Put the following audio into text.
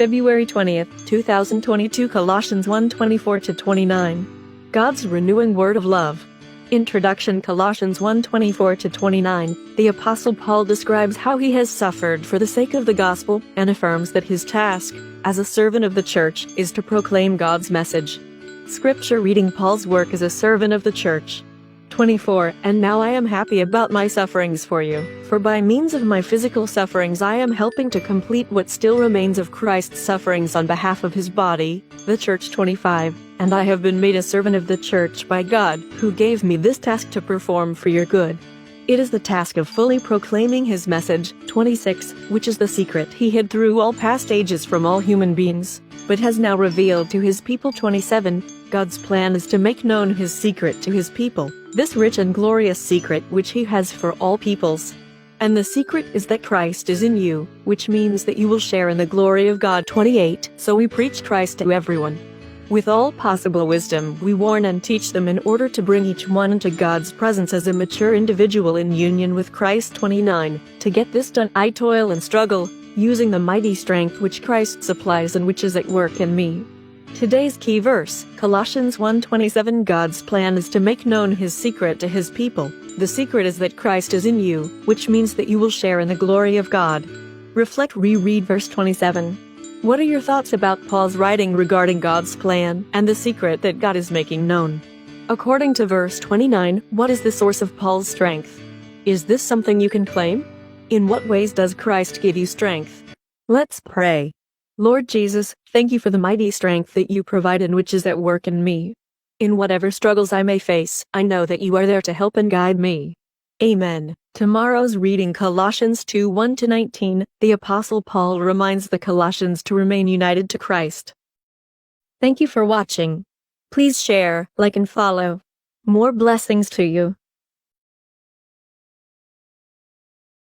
February 20th, 2022. Colossians 1:24-29. God's renewing word of love. Introduction. Colossians 1:24-29. The Apostle Paul describes how he has suffered for the sake of the gospel and affirms that his task, as a servant of the church, is to proclaim God's message. Scripture reading. Paul's work as a servant of the church. 24. And now I am happy about my sufferings for you, for by means of my physical sufferings I am helping to complete what still remains of Christ's sufferings on behalf of his body, the church. 25. And I have been made a servant of the church by God, who gave me this task to perform for your good. It is the task of fully proclaiming his message. 26. Which is the secret he hid through all past ages from all human beings, but has now revealed to his people. 27. God's plan is to make known his secret to his people, this rich and glorious secret which he has for all peoples. And the secret is that Christ is in you, which means that you will share in the glory of God. 28. So we preach Christ to everyone. With all possible wisdom, we warn and teach them in order to bring each one into God's presence as a mature individual in union with Christ. 29. To get this done, I toil and struggle, using the mighty strength which Christ supplies and which is at work in me. Today's key verse, Colossians 1:27. God's plan is to make known his secret to his people. The secret is that Christ is in you, which means that you will share in the glory of God. Reflect. Reread verse 27. What are your thoughts about Paul's writing regarding God's plan and the secret that God is making known? According to verse 29, what is the source of Paul's strength? Is this something you can claim? In what ways does Christ give you strength? Let's pray. Lord Jesus, thank you for the mighty strength that you provide and which is at work in me. In whatever struggles I may face, I know that you are there to help and guide me. Amen. Tomorrow's reading. Colossians 2:1-19. The Apostle Paul reminds the Colossians to remain united to Christ. Thank you for watching. Please share, like and follow. More blessings to you.